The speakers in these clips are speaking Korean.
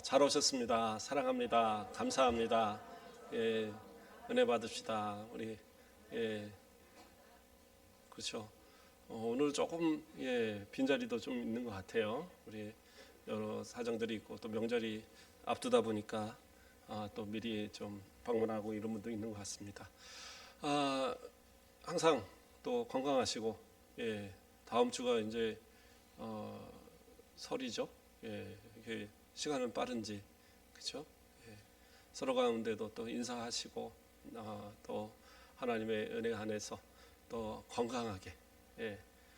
잘 오셨습니다. 사랑합니다. 감사합니다. 예, 은혜 받읍시다. 우리 그렇죠. 오늘 조금 빈자리도 좀 있는 것 같아요. 우리 여러 사정들이 있고 또 명절이 앞두다 보니까 또 미리 좀 방문하고 이런 분도 있는 것 같습니다. 항상 또 건강하시고 다음 주가 이제 설이죠. 이게 시간은 빠른지 그렇죠? 서로 가운데도 또 인사하시고 또 하나님의 은혜 안에서 또 건강하게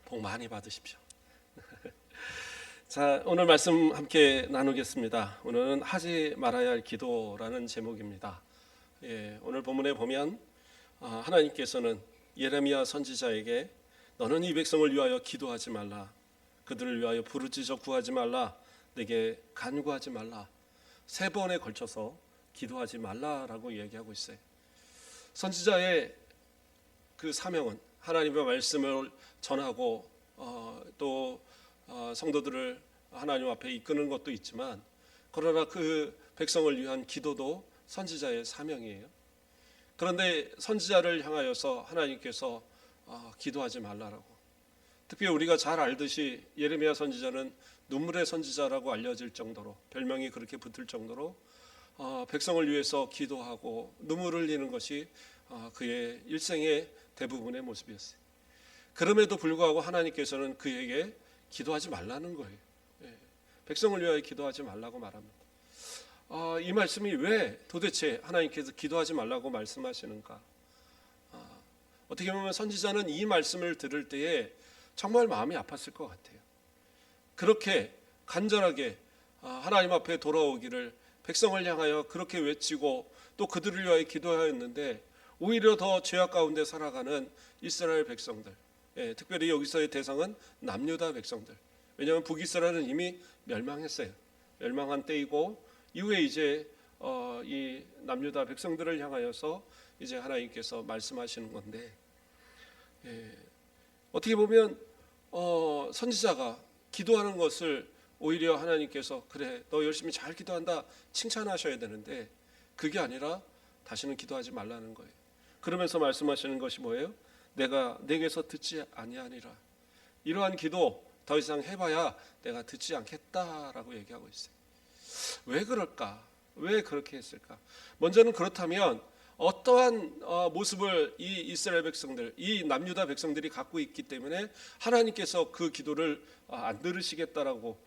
복 많이 받으십시오. 자, 오늘 말씀 함께 나누겠습니다. 오늘은 하지 말아야 할 기도라는 제목입니다. 오늘 본문에 보면 하나님께서는 예레미야 선지자에게 너는 이 백성을 위하여 기도하지 말라, 그들을 위하여 부르짖어 구하지 말라, 내게 간구하지 말라, 3번에 걸쳐서 기도하지 말라라고 얘기하고 있어요. 선지자의 그 사명은 하나님의 말씀을 전하고 또 성도들을 하나님 앞에 이끄는 것도 있지만, 그러나 그 백성을 위한 기도도 선지자의 사명이에요. 그런데 선지자를 향하여서 하나님께서 기도하지 말라라고, 특히 우리가 잘 알듯이 예레미야 선지자는 눈물의 선지자라고 알려질 정도로, 별명이 그렇게 붙을 정도로 백성을 위해서 기도하고 눈물을 흘리는 것이 그의 일생의 대부분의 모습이었어요. 그럼에도 불구하고 하나님께서는 그에게 기도하지 말라는 거예요. 백성을 위하여 기도하지 말라고 말합니다. 이 말씀이 왜 도대체 하나님께서 기도하지 말라고 말씀하시는가? 어떻게 보면 선지자는 이 말씀을 들을 때에 정말 마음이 아팠을 것 같아요. 그렇게 간절하게 하나님 앞에 돌아오기를 백성을 향하여 그렇게 외치고 또 그들을 위하여 기도하였는데, 오히려 더 죄악 가운데 살아가는 이스라엘 백성들, 특별히 여기서의 대상은 남유다 백성들, 왜냐하면 북이스라엘은 이미 멸망했어요. 멸망한 때이고, 이후에 이제 이 남유다 백성들을 향하여서 이제 하나님께서 말씀하시는 건데, 어떻게 보면 선지자가 기도하는 것을 오히려 하나님께서 그래 너 열심히 잘 기도한다 칭찬하셔야 되는데, 그게 아니라 다시는 기도하지 말라는 거예요. 그러면서 말씀하시는 것이 뭐예요? 내가 내게서 듣지 아니하니라. 이러한 기도 더 이상 해봐야 내가 듣지 않겠다라고 얘기하고 있어요. 왜 그럴까? 왜 그렇게 했을까? 먼저는 그렇다면 어떠한 모습을 이 이스라엘 백성들, 이 남유다 백성들이 갖고 있기 때문에 하나님께서 그 기도를 안 들으시겠다라고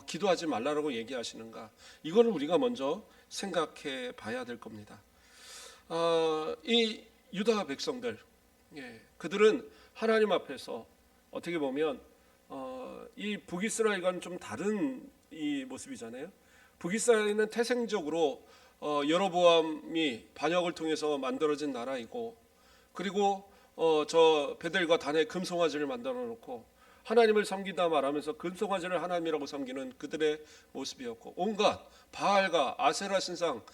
기도하지 말라라고 얘기하시는가? 이거는 우리가 먼저 생각해 봐야 될 겁니다. 이 유다 백성들, 그들은 하나님 앞에서 어떻게 보면 이 북이스라엘과는 좀 다른 이 모습이잖아요. 북이스라엘은 태생적으로 여로보암이 반역을 통해서 만들어진 나라이고, 그리고 저 베델과 단에 금송아지를 만들어 놓고 하나님을 섬기다 말하면서 금송아지를 하나님이라고 섬기는 그들의 모습이었고, 온갖 바알과 아세라 신상,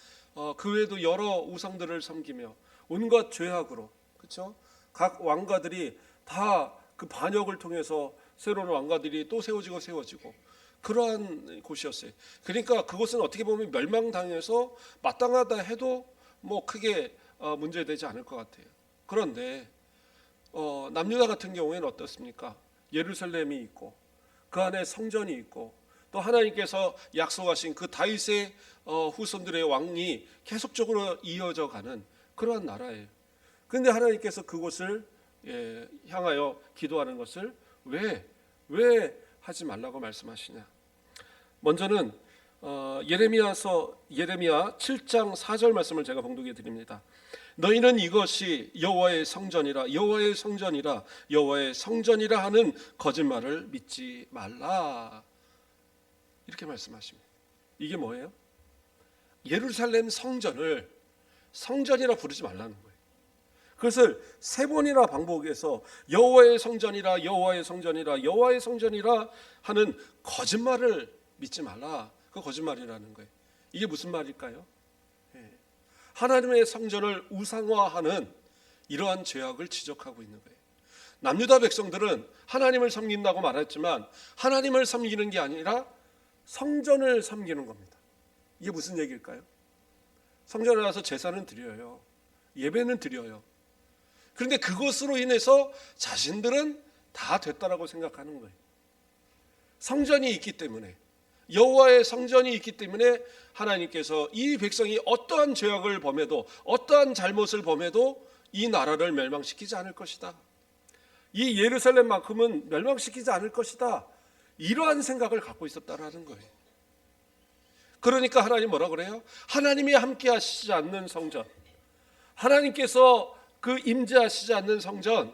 그 외에도 여러 우상들을 섬기며 온갖 죄악으로, 그렇죠? 각 왕가들이 다 그 반역을 통해서 새로운 왕가들이 또 세워지고 그러한 곳이었어요. 그러니까 그곳은 어떻게 보면 멸망당해서 마땅하다 해도 뭐 크게 문제되지 않을 것 같아요. 그런데 남유다 같은 경우에는 어떻습니까? 예루살렘이 있고 그 안에 성전이 있고 또 하나님께서 약속하신 그 다윗의 후손들의 왕이 계속적으로 이어져 가는 그러한 나라예요. 그런데 하나님께서 그곳을 향하여 기도하는 것을 왜 하지 말라고 말씀하시냐? 먼저는 예레미야 7장 4절 말씀을 제가 봉독해 드립니다. 너희는 이것이 여호와의 성전이라 여호와의 성전이라 여호와의 성전이라 하는 거짓말을 믿지 말라, 이렇게 말씀하십니다. 이게 뭐예요? 예루살렘 성전을 성전이라 부르지 말라는 거예요. 그것을 3번이나 반복해서 여호와의 성전이라 여호와의 성전이라 여호와의 성전이라 하는 거짓말을 믿지 말라. 그 거짓말이라는 거예요. 이게 무슨 말일까요? 하나님의 성전을 우상화하는 이러한 죄악을 지적하고 있는 거예요. 남유다 백성들은 하나님을 섬긴다고 말했지만 하나님을 섬기는 게 아니라 성전을 섬기는 겁니다. 이게 무슨 얘기일까요? 성전에 와서 제사는 드려요. 예배는 드려요. 그런데 그것으로 인해서 자신들은 다 됐다라고 생각하는 거예요. 성전이 있기 때문에, 여호와의 성전이 있기 때문에 하나님께서 이 백성이 어떠한 죄악을 범해도, 어떠한 잘못을 범해도 이 나라를 멸망시키지 않을 것이다. 이 예루살렘만큼은 멸망시키지 않을 것이다. 이러한 생각을 갖고 있었다라는 거예요. 그러니까 하나님 뭐라 그래요? 하나님이 함께 하시지 않는 성전, 하나님께서 그 임재하시지 않는 성전,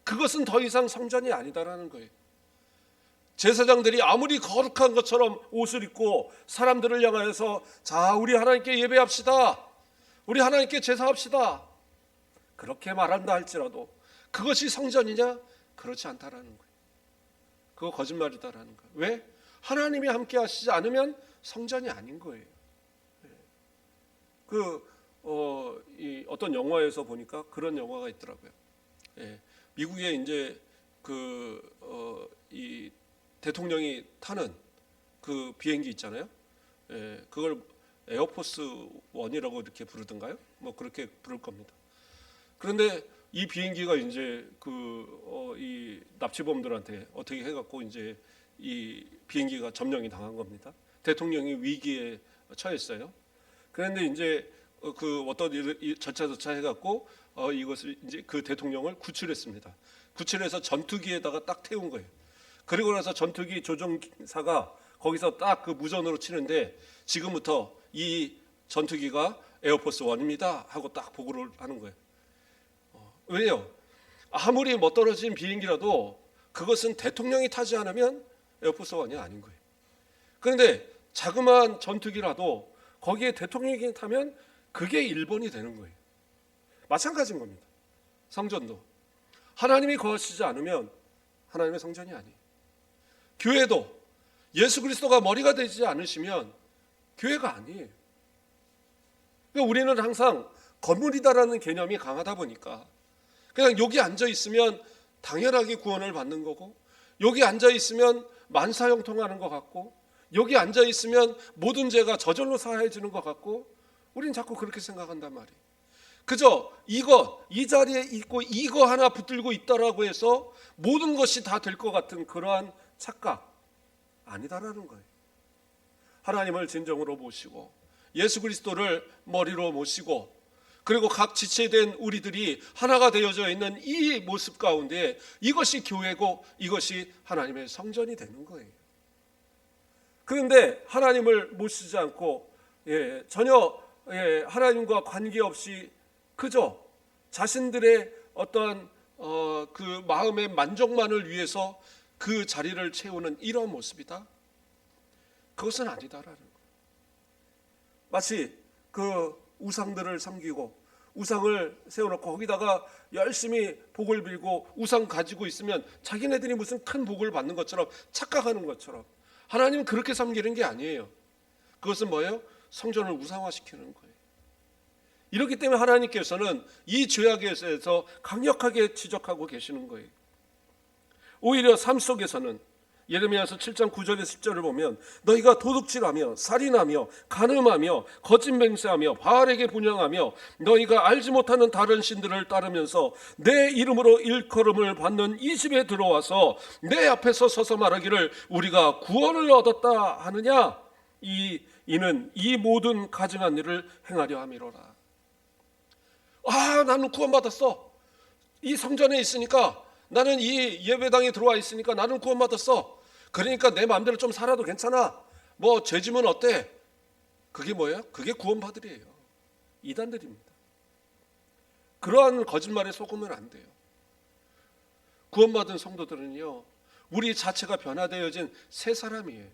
그것은 더 이상 성전이 아니다라는 거예요. 제사장들이 아무리 거룩한 것처럼 옷을 입고 사람들을 향하여서 자, 우리 하나님께 예배합시다, 우리 하나님께 제사합시다, 그렇게 말한다 할지라도 그것이 성전이냐? 그렇지 않다라는 거예요. 그거 거짓말이다라는 거예요. 왜? 하나님이 함께 하시지 않으면 성전이 아닌 거예요. 어떤 영화에서 보니까 그런 영화가 있더라고요. 미국에 이제 이 대통령이 타는 그 비행기 있잖아요. 그걸 에어포스 원이라고 이렇게 부르던가요? 뭐 그렇게 부를 겁니다. 그런데 이 비행기가 이제 이 납치범들한테 어떻게 해갖고 이제 이 비행기가 점령이 당한 겁니다. 대통령이 위기에 처했어요. 그런데 이제 어떤 절차 해갖고 이것을 이제 그 대통령을 구출했습니다. 구출해서 전투기에다가 딱 태운 거예요. 그리고 나서 전투기 조종사가 거기서 딱 그 무전으로 치는데 지금부터 이 전투기가 에어포스 원입니다 하고 딱 보고를 하는 거예요. 왜요? 아무리 멋떨어진 비행기라도 그것은 대통령이 타지 않으면 에어포스 원이 아닌 거예요. 그런데 자그마한 전투기라도 거기에 대통령이 타면 그게 일본이 되는 거예요. 마찬가지인 겁니다. 성전도 하나님이 거하시지 않으면 하나님의 성전이 아니에요. 교회도 예수 그리스도가 머리가 되지 않으시면 교회가 아니에요. 그러니까 우리는 항상 건물이다라는 개념이 강하다 보니까 그냥 여기 앉아 있으면 당연하게 구원을 받는 거고, 여기 앉아 있으면 만사형통하는 것 같고, 여기 앉아 있으면 모든 죄가 저절로 사해지는 것 같고, 우리는 자꾸 그렇게 생각한단 말이에요. 그저 이 자리에 있고 이거 하나 붙들고 있다라고 해서 모든 것이 다 될 것 같은 그러한 착각 아니다라는 거예요. 하나님을 진정으로 모시고 예수 그리스도를 머리로 모시고 그리고 각 지체된 우리들이 하나가 되어져 있는 이 모습 가운데 이것이 교회고 이것이 하나님의 성전이 되는 거예요. 그런데 하나님을 모시지 않고 전혀 하나님과 관계없이 그저 자신들의 어떠한 그 마음의 만족만을 위해서 그 자리를 채우는 이런 모습이다. 그것은 아니다라는 거예요. 마치 그 우상들을 섬기고 우상을 세워놓고 거기다가 열심히 복을 빌고 우상 가지고 있으면 자기네들이 무슨 큰 복을 받는 것처럼 착각하는 것처럼 하나님은 그렇게 섬기는 게 아니에요. 그것은 뭐예요? 성전을 우상화시키는 거예요. 이렇기 때문에 하나님께서는 이 죄악에 대해서 강력하게 지적하고 계시는 거예요. 오히려 삶 속에서는 예레미야서 7장 9절에 10절을 보면 너희가 도둑질하며 살인하며 간음하며 거짓 맹세하며 바알에게 분향하며 너희가 알지 못하는 다른 신들을 따르면서 내 이름으로 일컬음을 받는 이 집에 들어와서 내 앞에서 서서 말하기를 우리가 구원을 얻었다 하느냐, 이는 이 모든 가증한 일을 행하려 함이로라. 나는 구원받았어. 이 성전에 있으니까, 나는 이 예배당에 들어와 있으니까 나는 구원받았어. 그러니까 내 마음대로 좀 살아도 괜찮아. 뭐 죄짐은 어때? 그게 뭐예요? 그게 구원받으리예요. 이단들입니다. 그러한 거짓말에 속으면 안 돼요. 구원받은 성도들은요, 우리 자체가 변화되어진 새 사람이에요.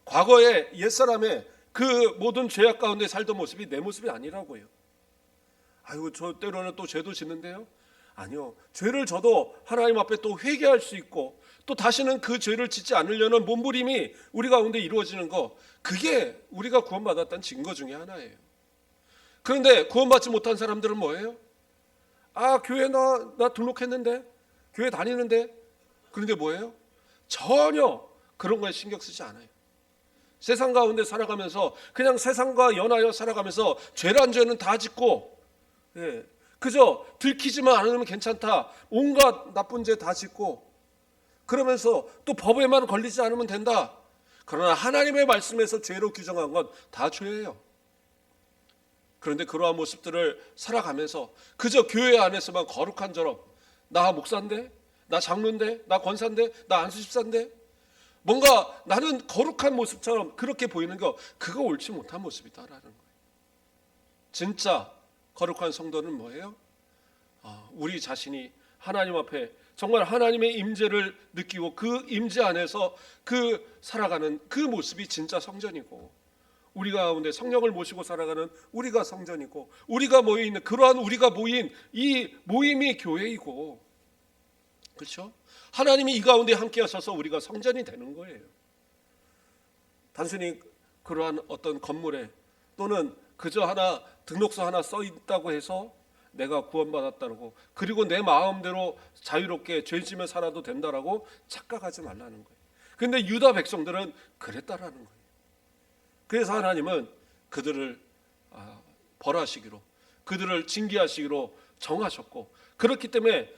과거의 옛사람의 그 모든 죄악 가운데 살던 모습이 내 모습이 아니라고요. 아이고, 저 때로는 또 죄도 짓는데요. 아니요. 죄를 져도 하나님 앞에 또 회개할 수 있고 또 다시는 그 죄를 짓지 않으려는 몸부림이 우리 가운데 이루어지는 거, 그게 우리가 구원받았다는 증거 중에 하나예요. 그런데 구원받지 못한 사람들은 뭐예요? 교회 나 등록했는데, 교회 다니는데, 그런데 뭐예요? 전혀 그런 거에 신경 쓰지 않아요. 세상 가운데 살아가면서 그냥 세상과 연하여 살아가면서 죄란 죄는 다 짓고, 그저 들키지만 않으면 괜찮다, 온갖 나쁜 죄 다 짓고, 그러면서 또 법에만 걸리지 않으면 된다. 그러나 하나님의 말씀에서 죄로 규정한 건 다 죄예요. 그런데 그러한 모습들을 살아가면서 그저 교회 안에서만 거룩한 처럼, 나 목사인데, 나 장로인데, 나 권사인데, 나 안수집사인데, 뭔가 나는 거룩한 모습처럼 그렇게 보이는 거, 그거 옳지 못한 모습이다라는 거예요. 진짜 거룩한 성도는 뭐예요? 우리 자신이 하나님 앞에 정말 하나님의 임재를 느끼고 그 임재 안에서 그 살아가는 그 모습이 진짜 성전이고, 우리 가운데 성령을 모시고 살아가는 우리가 성전이고, 우리가 모여있는 그러한 우리가 모인 이 모임이 교회이고, 그렇죠? 하나님이 이 가운데 함께 하셔서 우리가 성전이 되는 거예요. 단순히 그러한 어떤 건물에 또는 그저 하나 등록서 하나 써 있다고 해서 내가 구원받았다고, 그리고 내 마음대로 자유롭게 죄지며 살아도 된다라고 착각하지 말라는 거예요. 근데 유다 백성들은 그랬다라는 거예요. 그래서 하나님은 그들을 벌하시기로, 그들을 징계하시기로 정하셨고, 그렇기 때문에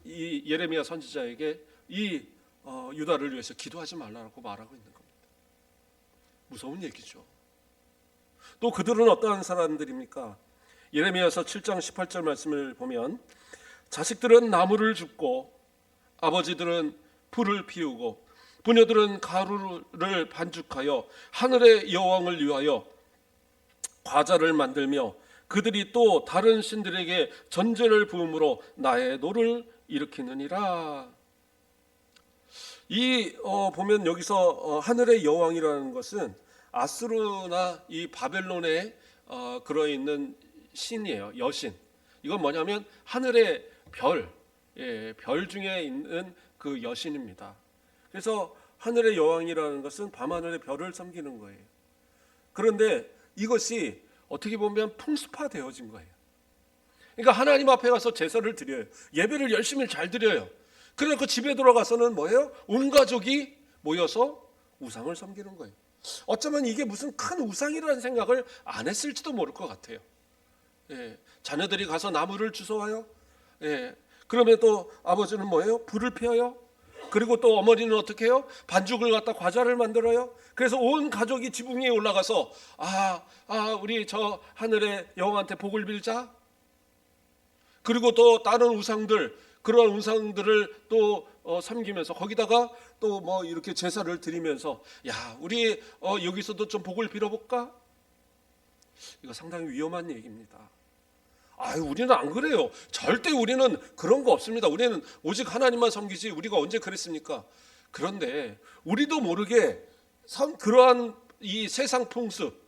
이 예레미야 선지자에게 이 유다를 위해서 기도하지 말라고 말하고 있는 겁니다. 무서운 얘기죠. 또 그들은 어떠한 사람들입니까? 예레미야서 7장 18절 말씀을 보면, 자식들은 나무를 줍고 아버지들은 불을 피우고 부녀들은 가루를 반죽하여 하늘의 여왕을 위하여 과자를 만들며 그들이 또 다른 신들에게 전제를 부음으로 나의 노를 일으키느니라. 보면 여기서 하늘의 여왕이라는 것은 아수르나 이 바벨론에 그러 있는 신이에요. 여신. 이건 뭐냐면 하늘의 별, 별 중에 있는 그 여신입니다. 그래서 하늘의 여왕이라는 것은 밤하늘의 별을 섬기는 거예요. 그런데 이것이 어떻게 보면 풍습화되어진 거예요. 그러니까 하나님 앞에 가서 제사를 드려요. 예배를 열심히 잘 드려요. 그러니까 집에 들어가서는 뭐예요? 온 가족이 모여서 우상을 섬기는 거예요. 어쩌면 이게 무슨 큰 우상이라는 생각을 안 했을지도 모를 것 같아요. 자녀들이 가서 나무를 주워와요. 그러면 또 아버지는 뭐예요? 불을 피워요. 그리고 또 어머니는 어떻게 해요? 반죽을 갖다 과자를 만들어요. 그래서 온 가족이 지붕 위에 올라가서 우리 저 하늘의 여왕한테 복을 빌자. 그리고 또 다른 우상들, 그런 우상들을 또 섬기면서 거기다가 또 뭐 이렇게 제사를 드리면서, 야, 우리 여기서도 좀 복을 빌어볼까? 이거 상당히 위험한 얘기입니다. 우리는 안 그래요. 절대 우리는 그런 거 없습니다. 우리는 오직 하나님만 섬기지 우리가 언제 그랬습니까? 그런데 우리도 모르게 그러한 이 세상 풍습,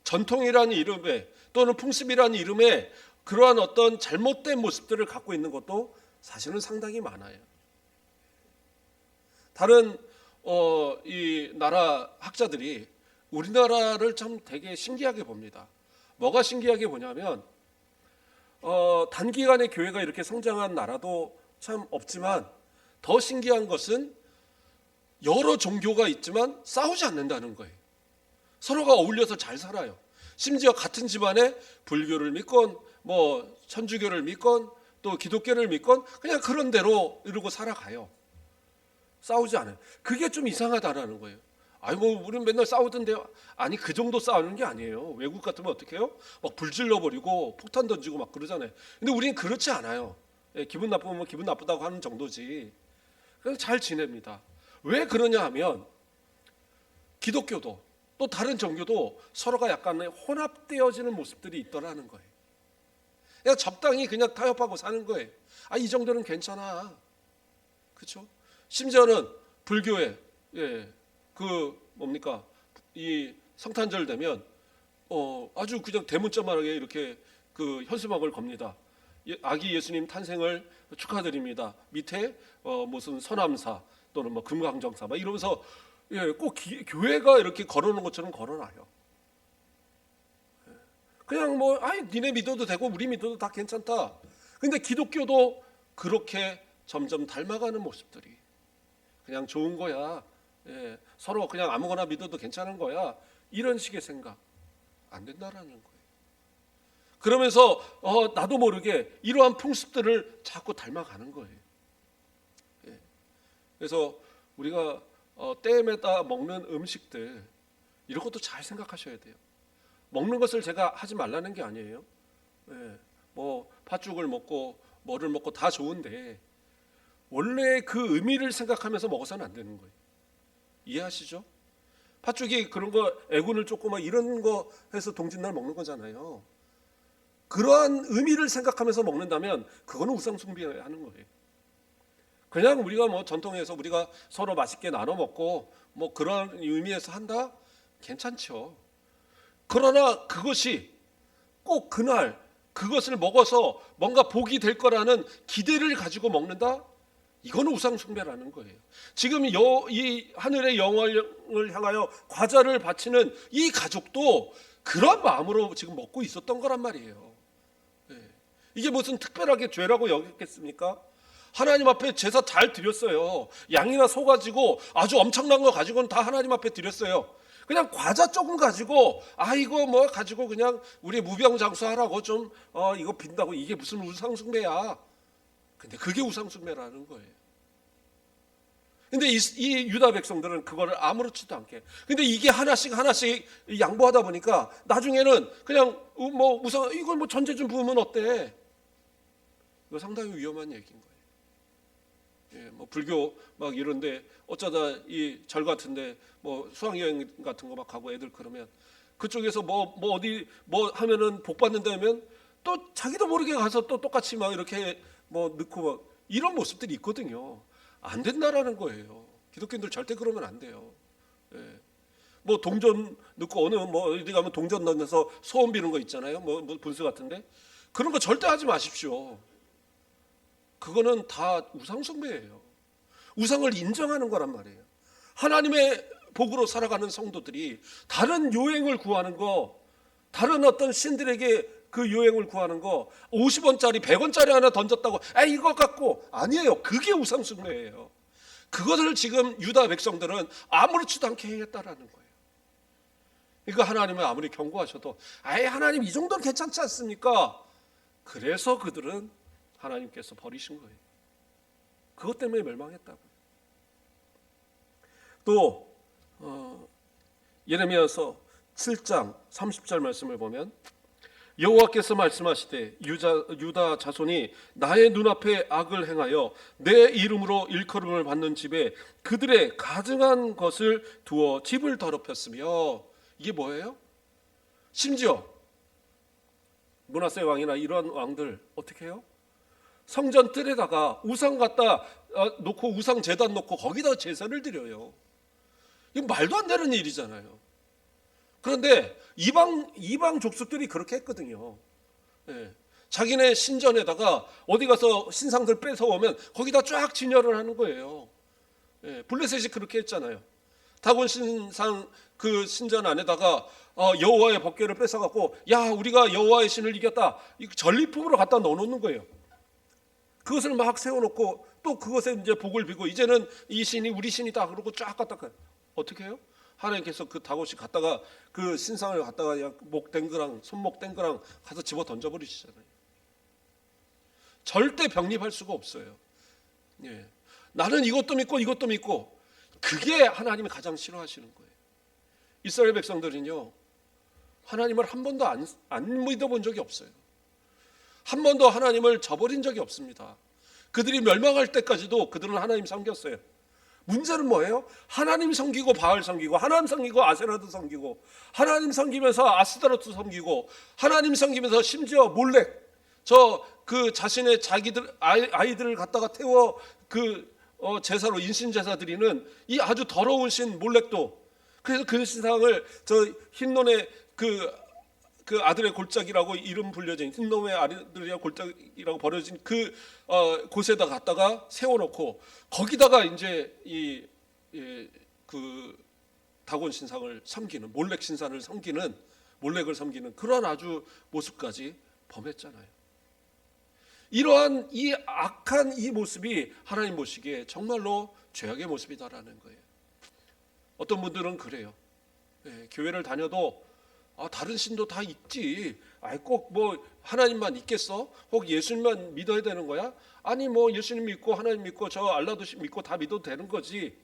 전통이라는 이름에 또는 풍습이라는 이름에 그러한 어떤 잘못된 모습들을 갖고 있는 것도 사실은 상당히 많아요. 다른 이 나라 학자들이 우리나라를 참 되게 신기하게 봅니다. 뭐가 신기하게 보냐면 단기간에 교회가 이렇게 성장한 나라도 참 없지만, 더 신기한 것은 여러 종교가 있지만 싸우지 않는다는 거예요. 서로가 어울려서 잘 살아요. 심지어 같은 집안에 불교를 믿건 뭐 천주교를 믿건 또 기독교를 믿건 그냥 그런 대로 이러고 살아가요. 싸우지 않아요. 그게 좀 이상하다라는 거예요. 우리는 맨날 싸우던데. 아니, 그 정도 싸우는 게 아니에요. 외국 같으면 어떻게 해요? 막 불 질러버리고 폭탄 던지고 막 그러잖아요. 근데 우리는 그렇지 않아요. 기분 나쁘면 기분 나쁘다고 하는 정도지. 그래서 잘 지냅니다. 왜 그러냐 하면 기독교도 또 다른 종교도 서로가 약간 혼합되어지는 모습들이 있더라는 거예요. 그냥 적당히 그냥 타협하고 사는 거예요. 이 정도는 괜찮아. 그렇죠? 심지어는 불교에 이 성탄절 되면 아주 그냥 대문짝만하게 이렇게 그 현수막을 겁니다. 아기 예수님 탄생을 축하드립니다. 밑에 무슨 서남사 또는 뭐 금강정사 막 이러면서 꼭 교회가 이렇게 걸어놓은 것처럼 걸어놔요. 그냥 니네 믿어도 되고 우리 믿어도 다 괜찮다. 근데 기독교도 그렇게 점점 닮아가는 모습들이, 그냥 좋은 거야. 서로 그냥 아무거나 믿어도 괜찮은 거야. 이런 식의 생각 안 된다라는 거예요. 그러면서 나도 모르게 이러한 풍습들을 자꾸 닮아가는 거예요. 예. 그래서 우리가 때에다 먹는 음식들 이런 것도 잘 생각하셔야 돼요. 먹는 것을 제가 하지 말라는 게 아니에요. 뭐 팥죽을 먹고 뭐를 먹고 다 좋은데 원래 그 의미를 생각하면서 먹어서는 안 되는 거예요. 이해하시죠? 팥죽이 그런 거 애군을 쫓고 막 이런 거 해서 동짓날 먹는 거잖아요. 그러한 의미를 생각하면서 먹는다면 그거는 우상숭배하는 거예요. 그냥 우리가 뭐 전통에서 우리가 서로 맛있게 나눠 먹고 뭐 그런 의미에서 한다? 괜찮죠. 그러나 그것이 꼭 그날 그것을 먹어서 뭔가 복이 될 거라는 기대를 가지고 먹는다? 이거는 우상숭배라는 거예요. 지금 이 하늘의 영광을 향하여 과자를 바치는 이 가족도 그런 마음으로 지금 먹고 있었던 거란 말이에요. 이게 무슨 특별하게 죄라고 여겼겠습니까? 하나님 앞에 제사 잘 드렸어요. 양이나 소 가지고 아주 엄청난 거 가지고는 다 하나님 앞에 드렸어요. 그냥 과자 조금 가지고 이거 뭐 가지고 그냥 우리 무병장수하라고 좀 이거 빈다고 이게 무슨 우상숭배야. 근데 그게 우상숭배라는 거예요. 근데 이 유다 백성들은 그거를 아무렇지도 않게. 근데 이게 하나씩 양보하다 보니까 나중에는 그냥 뭐 이걸 뭐 전제 좀 부으면 어때? 이거 상당히 위험한 얘기인 거예요. 뭐 불교 막 이런데 어쩌다 이 절 같은데 뭐 수학여행 같은 거 막 가고 애들 그러면 그쪽에서 뭐 어디 뭐 하면은 복 받는다면 또 자기도 모르게 가서 또 똑같이 막 이렇게 뭐 넣고 막 이런 모습들이 있거든요. 안 된다라는 거예요. 기독교인들 절대 그러면 안 돼요. 뭐 동전 넣고 어디 가면 동전 넣어서 소원 비는 거 있잖아요. 뭐 분수 같은데 그런 거 절대 하지 마십시오. 그거는 다 우상숭배예요. 우상을 인정하는 거란 말이에요. 하나님의 복으로 살아가는 성도들이 다른 요행을 구하는 거, 다른 어떤 신들에게 그 요행을 구하는 거 50원짜리 100원짜리 하나 던졌다고 이거 갖고 아니에요. 그게 우상숭배예요. 그것을 지금 유다 백성들은 아무렇지도 않게 행했다라는 거예요. 그러니까 하나님은 아무리 경고하셔도 하나님 이 정도는 괜찮지 않습니까? 그래서 그들은 하나님께서 버리신 거예요. 그것 때문에 멸망했다고요. 또 예레미야서 7장 30절 말씀을 보면 여호와께서 말씀하시되 유다 자손이 나의 눈앞에 악을 행하여 내 이름으로 일컬음을 받는 집에 그들의 가증한 것을 두어 집을 더럽혔으며 이게 뭐예요? 심지어 므낫세 왕이나 이러한 왕들 어떻게 해요? 성전 뜰에다가 우상 갖다 놓고 우상 제단 놓고 거기다 제사를 드려요. 이거 말도 안 되는 일이잖아요. 그런데 이방 족속들이 그렇게 했거든요. 자기네 신전에다가 어디 가서 신상들 뺏어오면 거기다 쫙 진열을 하는 거예요. 블레셋이 그렇게 했잖아요. 다곤 신상 그 신전 안에다가 여호와의 법궤를 뺏어갖고 우리가 여호와의 신을 이겼다. 전리품으로 갖다 넣어놓는 거예요. 그것을 막 세워놓고 또 그것에 이제 복을 비고 이제는 이 신이 우리 신이다 그러고 쫙 갖다가 어떻게 해요? 하나님께서 그 다윗이 갖다가 그 신상을 갖다가 목 댕그랑 손목 댕그랑 가서 집어 던져버리시잖아요. 절대 병립할 수가 없어요. 나는 이것도 믿고 이것도 믿고 그게 하나님이 가장 싫어하시는 거예요. 이스라엘 백성들은요 하나님을 한 번도 안 믿어본 적이 없어요. 한 번도 하나님을 저버린 적이 없습니다. 그들이 멸망할 때까지도 그들은 하나님 섬겼어요. 문제는 뭐예요? 하나님 섬기고 바알 섬기고 하나님 섬기고 아세라도 섬기고 하나님 섬기면서 아스타로트 섬기고 하나님 섬기면서 심지어 몰렉 그 자신의 자기들 아이들을 갖다가 태워 그 제사로 인신 제사 드리는 이 아주 더러운 신 몰렉도 그래서 그 신상을 흰논의 그 아들의 골짜기라고 이름 불려진 흰놈의 아들이라고 골짜기라고 버려진 그 곳에다 갖다가 세워놓고 거기다가 이제 그 다곤 신상을 섬기는 몰렉 신상을 섬기는 몰렉을 섬기는 그런 아주 모습까지 범했잖아요. 이러한 이 악한 이 모습이 하나님 보시기에 정말로 죄악의 모습이다라는 거예요. 어떤 분들은 그래요. 예, 교회를 다녀도 다른 신도 다 있지. 꼭 뭐 하나님만 있겠어? 혹 예수님만 믿어야 되는 거야? 아니 뭐 예수님 믿고 하나님 믿고 저 알라도 믿고 다 믿어도 되는 거지.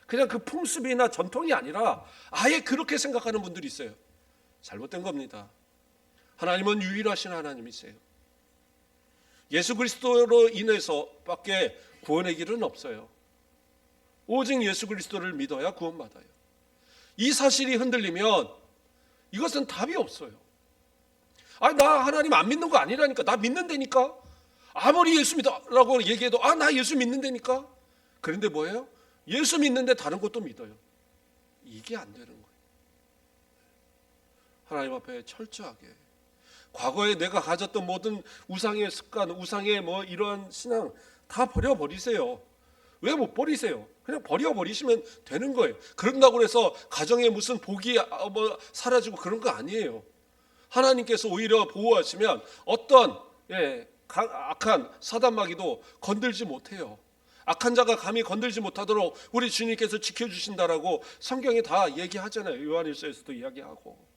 그냥 그 풍습이나 전통이 아니라 아예 그렇게 생각하는 분들이 있어요. 잘못된 겁니다. 하나님은 유일하신 하나님이세요. 예수 그리스도로 인해서밖에 구원의 길은 없어요. 오직 예수 그리스도를 믿어야 구원받아요. 이 사실이 흔들리면 이것은 답이 없어요. 나 하나님 안 믿는 거 아니라니까. 나 믿는다니까. 아무리 예수 믿어라고 얘기해도 나 예수 믿는다니까. 그런데 뭐예요? 예수 믿는데 다른 것도 믿어요. 이게 안 되는 거예요. 하나님 앞에 철저하게 과거에 내가 가졌던 모든 우상의 습관, 우상의 뭐 이런 신앙 다 버려버리세요. 왜 못 버리세요? 그냥 버려버리시면 되는 거예요. 그런다고 해서 가정에 무슨 복이 사라지고 그런 거 아니에요. 하나님께서 오히려 보호하시면 어떤 악한 사단마귀도 건들지 못해요. 악한 자가 감히 건들지 못하도록 우리 주님께서 지켜주신다라고 성경에 다 얘기하잖아요. 요한일서에서도 이야기하고.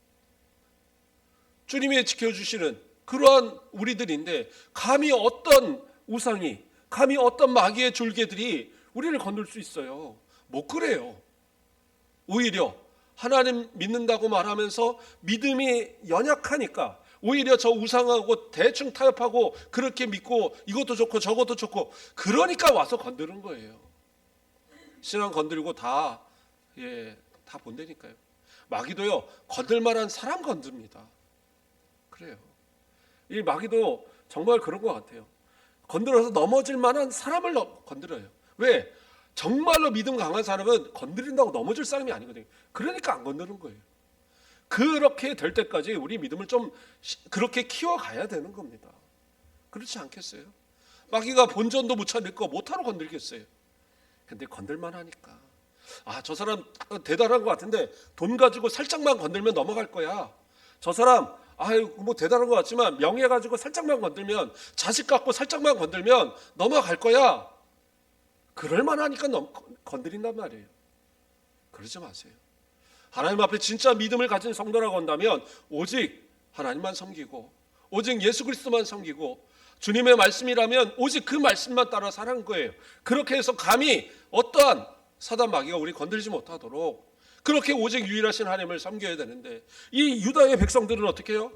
주님이 지켜주시는 그러한 우리들인데 감히 어떤 우상이, 감히 어떤 마귀의 졸개들이 우리를 건들 수 있어요. 못 그래요. 오히려 하나님 믿는다고 말하면서 믿음이 연약하니까 오히려 저 우상하고 대충 타협하고 그렇게 믿고 이것도 좋고 저것도 좋고 그러니까 와서 건드는 거예요. 신앙 건들고 다 본다니까요. 마귀도요 건들만한 사람 건듭니다. 그래요. 이 마귀도 정말 그런 것 같아요. 건드려서 넘어질 만한 사람을 건드려요. 왜? 정말로 믿음 강한 사람은 건드린다고 넘어질 사람이 아니거든요. 그러니까 안 건드는 거예요. 그렇게 될 때까지 우리 믿음을 좀 그렇게 키워가야 되는 겁니다. 그렇지 않겠어요? 마귀가 본전도 못 찾을 거 못하러 건들겠어요. 근데 건들만 하니까 저 사람 대단한 것 같은데 돈 가지고 살짝만 건들면 넘어갈 거야. 저 사람 뭐 대단한 것 같지만 명예 가지고 살짝만 건들면, 자식 갖고 살짝만 건들면 넘어갈 거야. 그럴만 하니까 건드린단 말이에요. 그러지 마세요. 하나님 앞에 진짜 믿음을 가진 성도라고 한다면 오직 하나님만 섬기고 오직 예수 그리스도만 섬기고 주님의 말씀이라면 오직 그 말씀만 따라 사는 거예요. 그렇게 해서 감히 어떠한 사단 마귀가 우리 건들지 못하도록 그렇게 오직 유일하신 하나님을 섬겨야 되는데, 이 유다의 백성들은 어떻게 해요?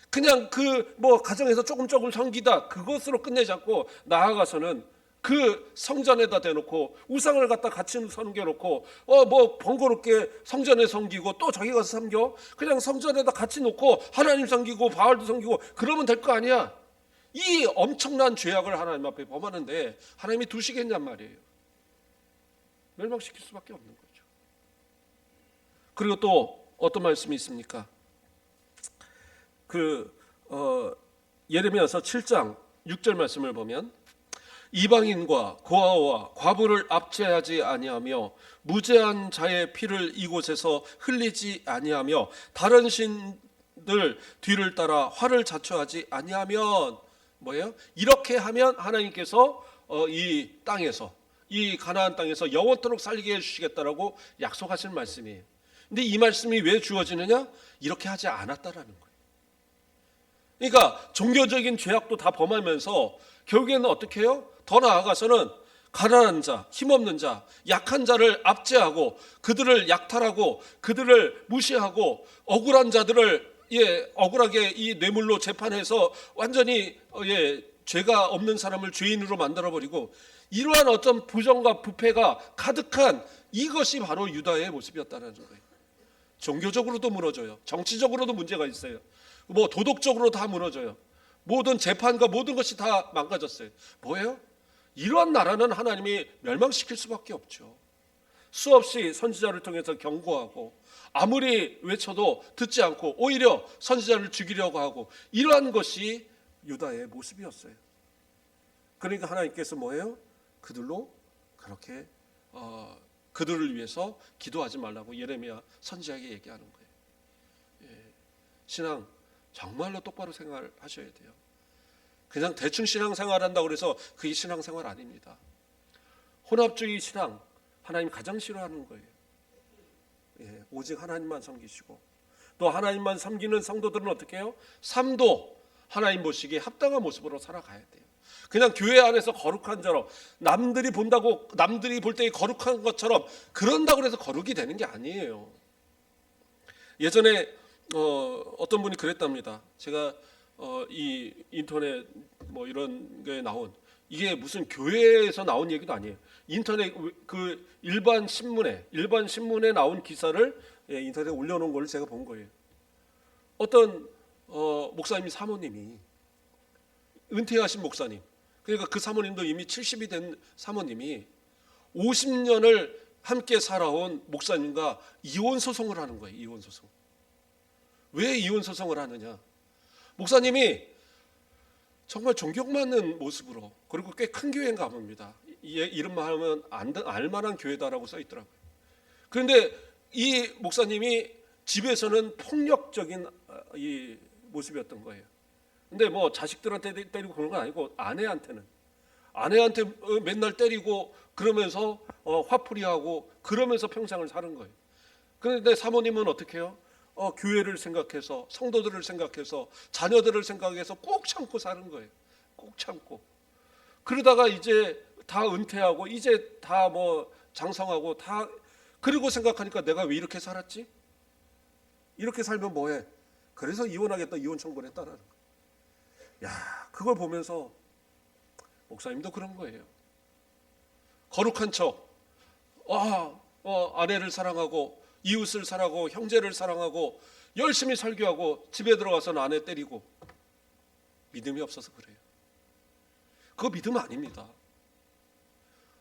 그냥 가정에서 조금 섬기다 그것으로 끝내지 않고 나아가서는 그 성전에다 대놓고 우상을 갖다 같이 섬겨놓고 번거롭게 성전에 섬기고 또 저기 가서 섬겨, 그냥 성전에다 같이 놓고 하나님 섬기고 바알도 섬기고 그러면 될 거 아니야. 이 엄청난 죄악을 하나님 앞에 범하는데 하나님이 두시겠냔 말이에요. 멸망시킬 수밖에 없는 거죠. 그리고 또 어떤 말씀이 있습니까? 예레미야서 7장 6절 말씀을 보면 이방인과 고아와 과부를 압제하지 아니하며 무죄한 자의 피를 이곳에서 흘리지 아니하며 다른 신들 뒤를 따라 화를 자초하지 아니하면 뭐예요? 이렇게 하면 하나님께서 이 땅에서, 이 가나안 땅에서 영원토록 살게 해주시겠다라고 약속하신 말씀이에요. 근데 이 말씀이 왜 주어지느냐? 이렇게 하지 않았다라는 거예요. 그러니까 종교적인 죄악도 다 범하면서 결국에는 어떻게 해요? 더 나아가서는 가난한 자, 힘없는 자, 약한 자를 압제하고 그들을 약탈하고 그들을 무시하고 억울한 자들을 억울하게 이 뇌물로 재판해서 완전히 죄가 없는 사람을 죄인으로 만들어버리고, 이러한 어떤 부정과 부패가 가득한 이것이 바로 유다의 모습이었다는 거예요. 종교적으로도 무너져요. 정치적으로도 문제가 있어요. 도덕적으로 다 무너져요. 모든 재판과 모든 것이 다 망가졌어요. 뭐예요? 이러한 나라는 하나님이 멸망시킬 수밖에 없죠. 수없이 선지자를 통해서 경고하고 아무리 외쳐도 듣지 않고 오히려 선지자를 죽이려고 하고, 이러한 것이 유다의 모습이었어요. 그러니까 하나님께서 뭐예요? 그들로 그렇게 그들을 위해서 기도하지 말라고 예레미야 선지자에게 얘기하는 거예요. 신앙 정말로 똑바로 생활하셔야 돼요. 그냥 대충 신앙생활한다고 해서 그게 신앙생활 아닙니다. 혼합주의 신앙, 하나님 가장 싫어하는 거예요. 오직 하나님만 섬기시고, 또 하나님만 섬기는 성도들은 어떻게 해요? 삶도 하나님 보시기에 합당한 모습으로 살아가야 돼요. 그냥 교회 안에서 거룩한 자로, 남들이 본다고, 남들이 볼 때 거룩한 것처럼 그런다고 해서 거룩이 되는 게 아니에요. 예전에 어떤 분이 그랬답니다. 제가 이 인터넷 뭐 이런 게 나온, 이게 무슨 교회에서 나온 얘기도 아니에요. 인터넷 그 일반 신문에 나온 기사를 인터넷에 올려놓은 걸 제가 본 거예요. 어떤 목사님 사모님이, 은퇴하신 목사님, 그러니까 그 사모님도 이미 70이 된 사모님이 50년을 함께 살아온 목사님과 이혼 소송을 하는 거예요. 이혼 소송. 왜 이혼 소송을 하느냐? 목사님이 정말 존경받는 모습으로, 그리고 꽤 큰 교회인가 봅니다. 이름만 하면 알만한 교회다라고 써 있더라고요. 그런데 이 목사님이 집에서는 폭력적인 이 모습이었던 거예요. 근데 뭐 자식들한테 때리고 그런 건 아니고, 아내한테 맨날 때리고 그러면서 화풀이하고 그러면서 평생을 사는 거예요. 그런데 사모님은 어떻게 해요? 교회를 생각해서, 성도들을 생각해서, 자녀들을 생각해서 꼭 참고 사는 거예요. 꼭 참고. 그러다가 이제 다 은퇴하고, 이제 다 뭐 장성하고 다, 그리고 생각하니까 내가 왜 이렇게 살았지? 이렇게 살면 뭐해? 그래서 이혼하겠다, 이혼 청구를 했다라는 거예요. 야, 그걸 보면서 목사님도 그런 거예요. 거룩한 척, 아내를 사랑하고, 이웃을 사랑하고, 형제를 사랑하고, 열심히 설교하고, 집에 들어가서는 아내 때리고, 믿음이 없어서 그래요. 그거 믿음 아닙니다.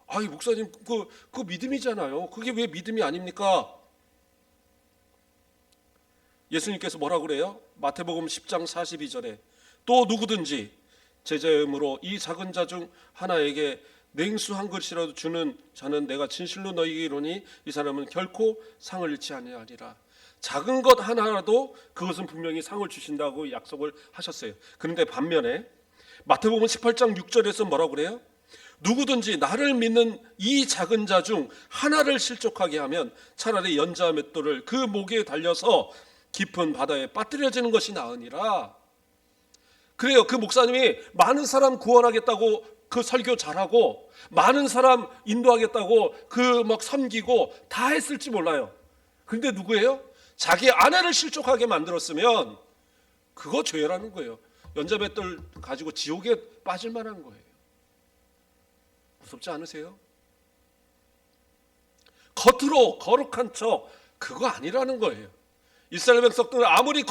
아이, 목사님, 그거 믿음이잖아요. 그게 왜 믿음이 아닙니까? 예수님께서 뭐라고 그래요? 마태복음 10장 42절에 또 누구든지 제자음으로 이 작은 자 중 하나에게 냉수 한 그릇이라도 주는 자는 내가 진실로 너희에게 이르노니 이 사람은 결코 상을 잃지 아니하리라. 작은 것 하나라도 그것은 분명히 상을 주신다고 약속을 하셨어요. 그런데 반면에 마태복음 18장 6절에서 뭐라고 그래요? 누구든지 나를 믿는 이 작은 자 중 하나를 실족하게 하면 차라리 연자 맷돌을 그 목에 달려서 깊은 바다에 빠뜨려지는 것이 나으니라. 그래요. 그 목사님이 많은 사람 구원하겠다고 그 설교 잘하고, 많은 사람 인도하겠다고 그 막 섬기고 다 했을지 몰라요. 근데 누구예요? 자기 아내를 실족하게 만들었으면 그거 죄라는 거예요. 연자맷돌 가지고 지옥에 빠질 만한 거예요. 무섭지 않으세요? 겉으로 거룩한 척, 그거 아니라는 거예요. 이스라엘 백성들은 아무리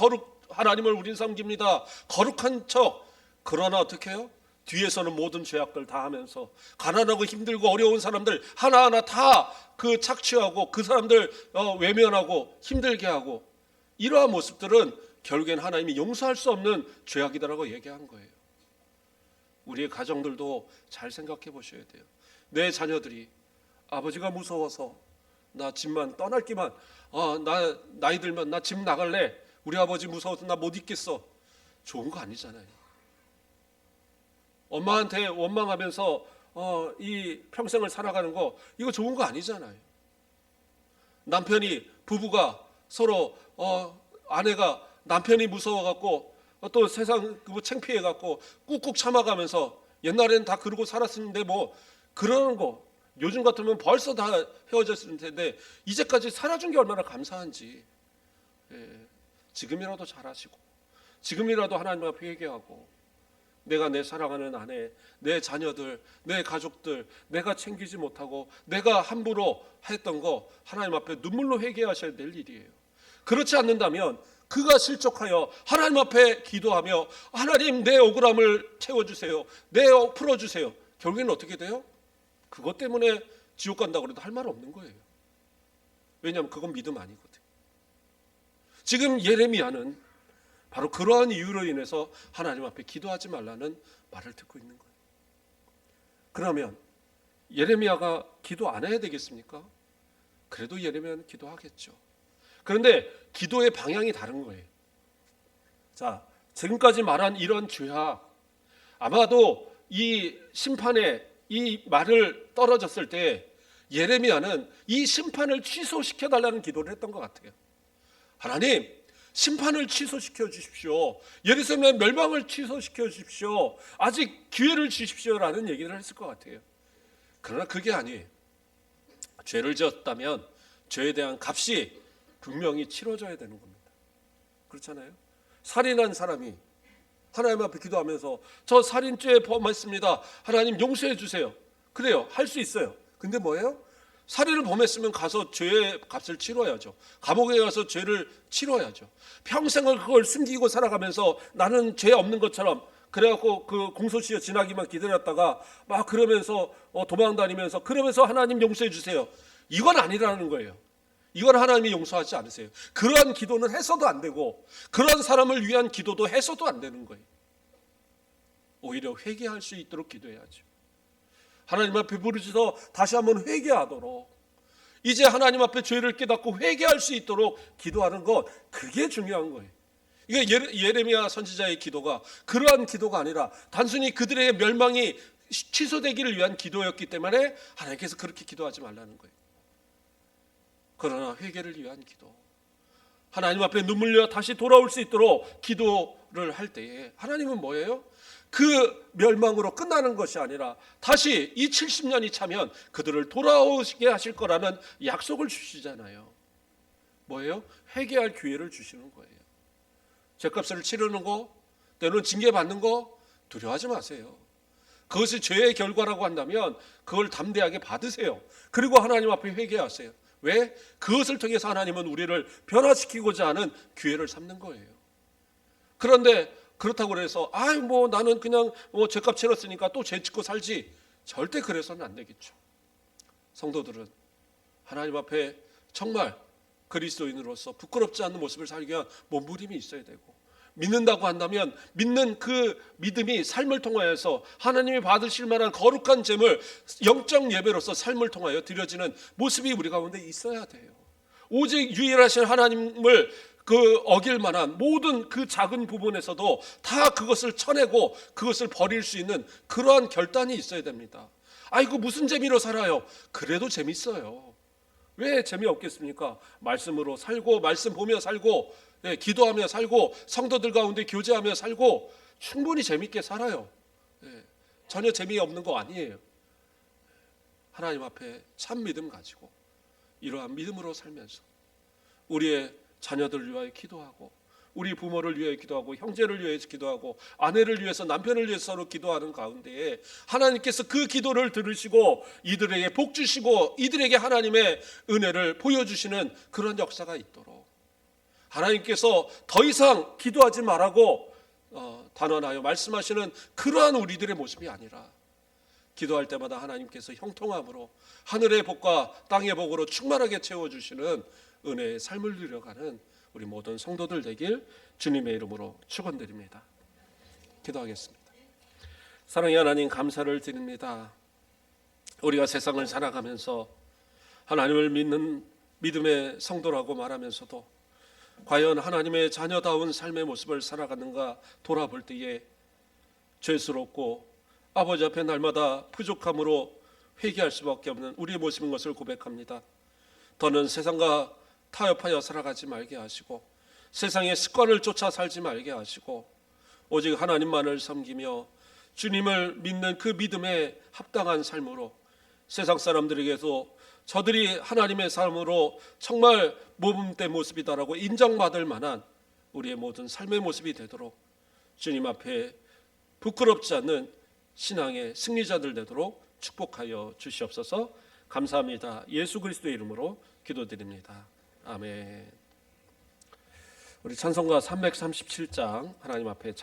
하나님을 우린 섬깁니다, 거룩한 척, 그러나 어떻게 해요? 뒤에서는 모든 죄악들 다 하면서 가난하고 힘들고 어려운 사람들 하나하나 다 그 착취하고, 그 사람들 외면하고 힘들게 하고, 이러한 모습들은 결국엔 하나님이 용서할 수 없는 죄악이다라고 얘기한 거예요. 우리의 가정들도 잘 생각해 보셔야 돼요. 내 자녀들이 아버지가 무서워서 나 집만 떠날기만, 나 나이 들면 나 집 나갈래, 우리 아버지 무서워서 나 못 있겠어, 좋은 거 아니잖아요. 엄마한테 원망하면서 이 평생을 살아가는 거, 이거 좋은 거 아니잖아요. 부부가 서로 아내가 남편이 무서워갖고 또 세상 창피해갖고 꾹꾹 참아가면서, 옛날에는 다 그러고 살았었는데 뭐 그러는 거, 요즘 같으면 벌써 다 헤어졌을 텐데 이제까지 살아준 게 얼마나 감사한지. 지금이라도 잘하시고, 지금이라도 하나님 앞에 회개하고, 내가 내 사랑하는 아내, 내 자녀들, 내 가족들 내가 챙기지 못하고 내가 함부로 했던 거 하나님 앞에 눈물로 회개하셔야 될 일이에요. 그렇지 않는다면 그가 실족하여 하나님 앞에 기도하며, 하나님 내 억울함을 채워주세요, 풀어주세요, 결국에는 어떻게 돼요? 그것 때문에 지옥 간다고 해도 할 말 없는 거예요. 왜냐하면 그건 믿음 아니거든. 지금 예레미야는 바로 그러한 이유로 인해서 하나님 앞에 기도하지 말라는 말을 듣고 있는 거예요. 그러면 예레미야가 기도 안 해야 되겠습니까? 그래도 예레미야는 기도하겠죠. 그런데 기도의 방향이 다른 거예요. 자, 지금까지 말한 이런 죄악, 아마도 이 심판에 이 말을 떨어졌을 때 예레미야는 이 심판을 취소시켜 달라는 기도를 했던 것 같아요. 하나님, 심판을 취소시켜 주십시오. 예루살렘의 멸망을 취소시켜 주십시오. 아직 기회를 주십시오라는 얘기를 했을 것 같아요. 그러나 그게 아니에요. 죄를 지었다면 죄에 대한 값이 분명히 치러져야 되는 겁니다. 그렇잖아요. 살인한 사람이 하나님 앞에 기도하면서 저 살인죄에 범했습니다. 하나님 용서해 주세요. 그래요. 할 수 있어요. 근데 뭐예요? 살인을 범했으면 가서 죄의 값을 치러야죠. 감옥에 가서 죄를 치러야죠. 평생을 그걸 숨기고 살아가면서 나는 죄 없는 것처럼 그래갖고 그 공소시효 지나기만 기다렸다가 막 그러면서 도망다니면서 그러면서 하나님 용서해 주세요. 이건 아니라는 거예요. 이건 하나님이 용서하지 않으세요. 그러한 기도는 해서도 안 되고 그러한 사람을 위한 기도도 해서도 안 되는 거예요. 오히려 회개할 수 있도록 기도해야죠. 하나님 앞에 부르짖어 다시 한번 회개하도록, 이제 하나님 앞에 죄를 깨닫고 회개할 수 있도록 기도하는 것, 그게 중요한 거예요. 이게 예레미야 선지자의 기도가 그러한 기도가 아니라 단순히 그들의 멸망이 취소되기를 위한 기도였기 때문에 하나님께서 그렇게 기도하지 말라는 거예요. 그러나 회개를 위한 기도, 하나님 앞에 눈물 흘려 다시 돌아올 수 있도록 기도를 할 때에 하나님은 뭐예요? 그 멸망으로 끝나는 것이 아니라 다시 이 70년이 차면 그들을 돌아오게 하실 거라는 약속을 주시잖아요. 뭐예요? 회개할 기회를 주시는 거예요. 죄값을 치르는 거, 때로는 징계받는 거 두려워하지 마세요. 그것이 죄의 결과라고 한다면 그걸 담대하게 받으세요. 그리고 하나님 앞에 회개하세요. 왜? 그것을 통해서 하나님은 우리를 변화시키고자 하는 기회를 삼는 거예요. 그런데 그렇다고 해서 나는 그냥 죄값 치렀으니까 또 죄 짓고 살지, 절대 그래서는 안 되겠죠. 성도들은 하나님 앞에 정말 그리스도인으로서 부끄럽지 않는 모습을 살기 위한 몸부림이 있어야 되고, 믿는다고 한다면 믿는 그 믿음이 삶을 통하여서 하나님이 받으실 만한 거룩한 제물, 영적 예배로서 삶을 통하여 드려지는 모습이 우리 가운데 있어야 돼요. 오직 유일하신 하나님을 어길 만한 모든 그 작은 부분에서도 다 그것을 쳐내고 그것을 버릴 수 있는 그러한 결단이 있어야 됩니다. 아이고 무슨 재미로 살아요? 그래도 재밌어요. 왜 재미없겠습니까? 말씀으로 살고, 말씀 보며 살고, 기도하며 살고, 성도들 가운데 교제하며 살고, 충분히 재밌게 살아요. 전혀 재미없는 거 아니에요. 하나님 앞에 참 믿음 가지고 이러한 믿음으로 살면서 우리의 자녀들을 위하여 기도하고, 우리 부모를 위하여 기도하고, 형제를 위해서 기도하고, 아내를 위해서, 남편을 위해서 서로 기도하는 가운데에 하나님께서 그 기도를 들으시고 이들에게 복 주시고 이들에게 하나님의 은혜를 보여주시는 그런 역사가 있도록, 하나님께서 더 이상 기도하지 말라고 단언하여 말씀하시는 그러한 우리들의 모습이 아니라, 기도할 때마다 하나님께서 형통함으로 하늘의 복과 땅의 복으로 충만하게 채워주시는 은혜의 삶을 누려가는 우리 모든 성도들 되길 주님의 이름으로 축원드립니다. 기도하겠습니다. 사랑의 하나님, 감사를 드립니다. 우리가 세상을 살아가면서 하나님을 믿는 믿음의 성도라고 말하면서도 과연 하나님의 자녀다운 삶의 모습을 살아가는가 돌아볼 때에 죄스럽고 아버지 앞에 날마다 부족함으로 회개할 수밖에 없는 우리의 모습인 것을 고백합니다. 더는 세상과 타협하여 살아가지 말게 하시고, 세상의 습관을 쫓아 살지 말게 하시고, 오직 하나님만을 섬기며 주님을 믿는 그 믿음에 합당한 삶으로 세상 사람들에게도 저들이 하나님의 삶으로 정말 모범된 모습이다라고 인정받을 만한 우리의 모든 삶의 모습이 되도록 주님 앞에 부끄럽지 않는 신앙의 승리자들 되도록 축복하여 주시옵소서. 감사합니다. 예수 그리스도의 이름으로 기도드립니다. 아멘. 우리 찬송가 337장 하나님 앞에